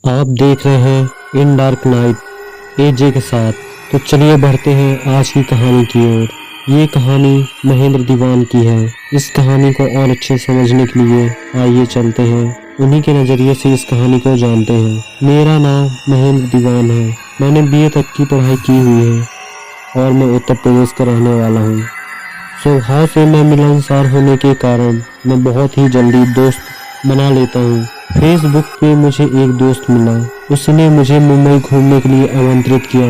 आप देख रहे हैं इन डार्क नाइट एजे के साथ। तो चलिए बढ़ते हैं आज की कहानी की ओर। ये कहानी महेंद्र दीवान की है। इस कहानी को और अच्छे समझने के लिए आइए चलते हैं, उन्हीं के नज़रिए से इस कहानी को जानते हैं। मेरा नाम महेंद्र दीवान है। मैंने बीए तक की पढ़ाई की हुई है और मैं उत्तर प्रदेश का रहने वाला हूँ। स्वभाव से मैं मिलनसार होने के कारण मैं बहुत ही जल्दी दोस्त बना लेता हूँ। फेसबुक पे मुझे एक दोस्त मिला। उसने मुझे मुंबई घूमने के लिए आमंत्रित किया।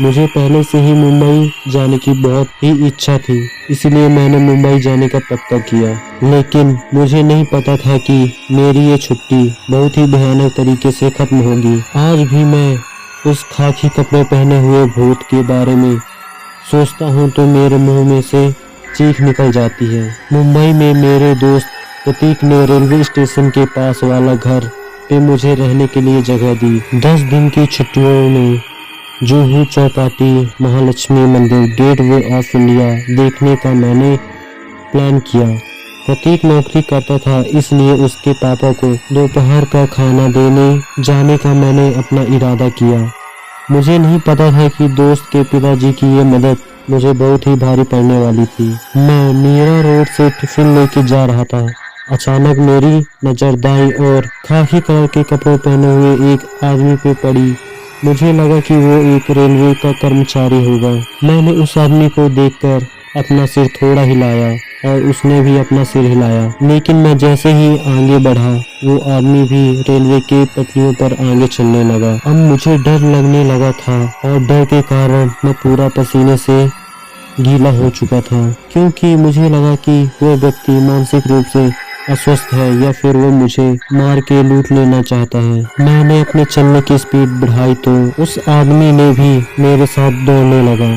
मुझे पहले से ही मुंबई जाने की बहुत ही इच्छा थी, इसलिए मैंने मुंबई जाने का पक्का किया। लेकिन मुझे नहीं पता था कि मेरी ये छुट्टी बहुत ही भयानक तरीके से खत्म होगी। आज भी मैं उस खाकी कपड़े पहने हुए भूत के बारे में सोचता हूँ तो मेरे मुंह में से चीख निकल जाती है। मुंबई में मेरे दोस्त प्रतीक ने रेलवे स्टेशन के पास वाला घर पे मुझे रहने के लिए जगह दी। 10 दिन की छुट्टियों में जुहू चौपाटी, महालक्ष्मी मंदिर, गेटवे ऑफ इंडिया देखने का मैंने प्लान किया। प्रतीक नौकरी करता था, इसलिए उसके पापा को दोपहर का खाना देने जाने का मैंने अपना इरादा किया। मुझे नहीं पता था कि दोस्त के पिताजी की ये मदद मुझे बहुत ही भारी पड़ने वाली थी। मैं मीरा रोड से टिफिन लेके जा रहा था। अचानक मेरी नजर दाईं और खाकी कलर के कपड़े पहने हुए एक आदमी पे पड़ी। मुझे लगा कि वो एक रेलवे का कर्मचारी होगा। मैंने उस आदमी को देखकर अपना सिर थोड़ा हिलाया और उसने भी अपना सिर हिलाया। लेकिन मैं जैसे ही आगे बढ़ा, वो आदमी भी रेलवे के पटरियों पर आगे चलने लगा। अब मुझे डर लगने लगा था और डर के कारण मैं पूरा पसीने से गीला हो चुका था, क्योंकि मुझे लगा कि वो व्यक्ति मानसिक रूप से अस्वस्थ है या फिर वो मुझे मार के लूट लेना चाहता है। मैंने अपने चलने की स्पीड बढ़ाई तो उस आदमी ने भी मेरे साथ दौड़ने लगा।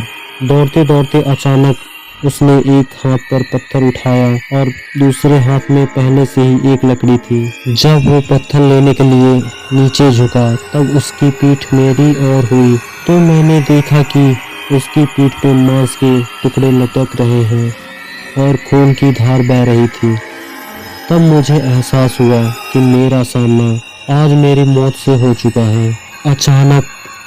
दौड़ते दौड़ते अचानक उसने एक हाथ पर पत्थर उठाया और दूसरे हाथ में पहले से ही एक लकड़ी थी। जब वो पत्थर लेने के लिए नीचे झुका तब उसकी पीठ मेरी ओर हुई तो मैंने देखा कि उसकी पीठ पे मांस के टुकड़े लटक रहे हैं और खून की धार बह रही थी। तब मुझे एहसास हुआ कि मेरा सामना आज मेरी मौत से हो चुका है। अचानक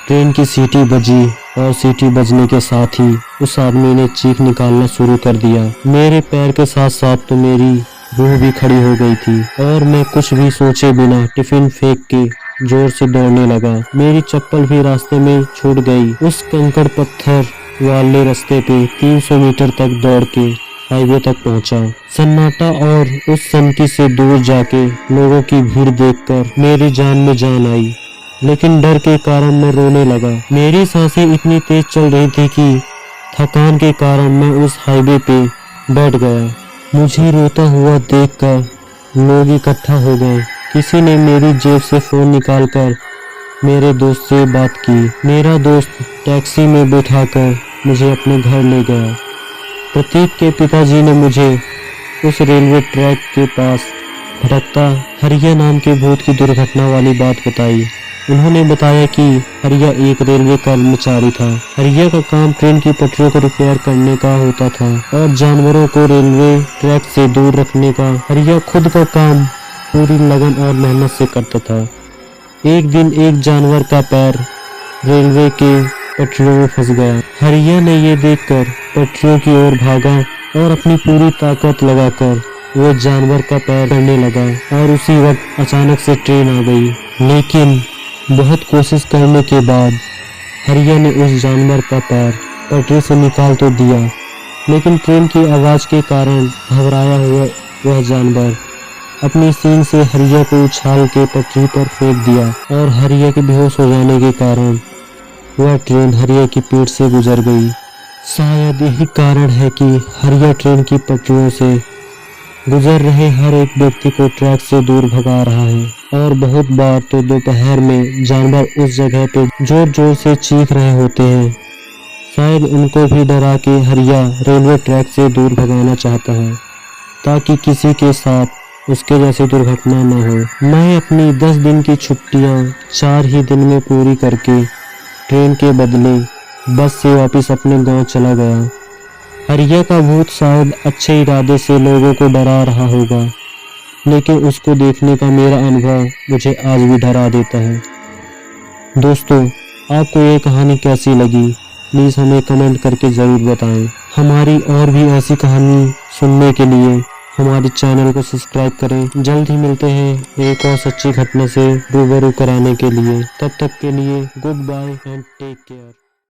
ट्रेन की सीटी बजी और सीटी बजने के साथ ही उस आदमी ने चीख निकालना शुरू कर दिया। मेरे पैर के साथ साथ तो मेरी रूह भी खड़ी हो गई थी और मैं कुछ भी सोचे बिना टिफिन फेंक के जोर से दौड़ने लगा। मेरी चप्पल भी रास्ते में छूट गई। उस कंकड़ पत्थर वाले रास्ते पे 300 मीटर तक दौड़ के हाईवे तक पहुंचा। सन्नाटा और उस सनकी से दूर जाके लोगों की भीड़ देखकर मेरी जान में जान आई, लेकिन डर के कारण मैं रोने लगा। मेरी सांसें इतनी तेज चल रही थी कि थकान के कारण मैं उस हाईवे पे बैठ गया। मुझे रोता हुआ देखकर लोग इकट्ठा हो गए। किसी ने मेरी जेब से फोन निकालकर मेरे दोस्त से बात की। मेरा दोस्त टैक्सी में बैठाकर मुझे अपने घर ले गया। प्रतीक के पिताजी ने मुझे उस रेलवे ट्रैक के पास भटकता हरिया नाम के भूत की दुर्घटना वाली बात बताई। उन्होंने बताया कि हरिया एक रेलवे कर्मचारी था। हरिया का काम ट्रेन की पटरियों को रिपेयर करने का होता था और जानवरों को रेलवे ट्रैक से दूर रखने का। हरिया खुद का काम पूरी लगन और मेहनत से करता था। एक दिन एक जानवर का पैर रेलवे के पटरियों में फंस गया। हरिया ने ये देखकर पटरियों की ओर भागा और अपनी पूरी ताकत लगाकर वो जानवर का पैर पकड़ने लगा और उसी वक्त अचानक से ट्रेन आ गई। लेकिन बहुत कोशिश करने के बाद हरिया ने उस जानवर का पैर पटरी से निकाल तो दिया, लेकिन ट्रेन की आवाज के कारण घबराया हुआ वह जानवर अपनी सींग से हरिया को उछाल के पटरी पर फेंक दिया और हरिया के बेहोश हो जाने के कारण वह ट्रेन हरिया की पीठ से गुजर गई। शायद यही कारण है कि हरिया ट्रेन की पटरियों से गुजर रहे हर एक व्यक्ति को ट्रैक से दूर भगा रहा है। और बहुत बार तो दोपहर में जानवर उस जगह पे जोर जोर से चीख रहे होते हैं। शायद उनको भी डरा के हरिया रेलवे ट्रैक से दूर भगाना चाहता है ताकि किसी के साथ उसके जैसी दुर्घटना न हो। मैं अपनी 10 दिन की छुट्टियां 4 ही दिन में पूरी करके ट्रेन के बदले बस से वापस अपने गांव चला गया। हरिया का भूत शायद अच्छे इरादे से लोगों को डरा रहा होगा, लेकिन उसको देखने का मेरा अनुभव मुझे आज भी डरा देता है। दोस्तों, आपको ये कहानी कैसी लगी प्लीज़ हमें कमेंट करके ज़रूर बताएं। हमारी और भी ऐसी कहानी सुनने के लिए हमारे चैनल को सब्सक्राइब करें। जल्द ही मिलते हैं एक और सच्ची घटना से रूबरू कराने के लिए। तब तक के लिए goodbye and take care.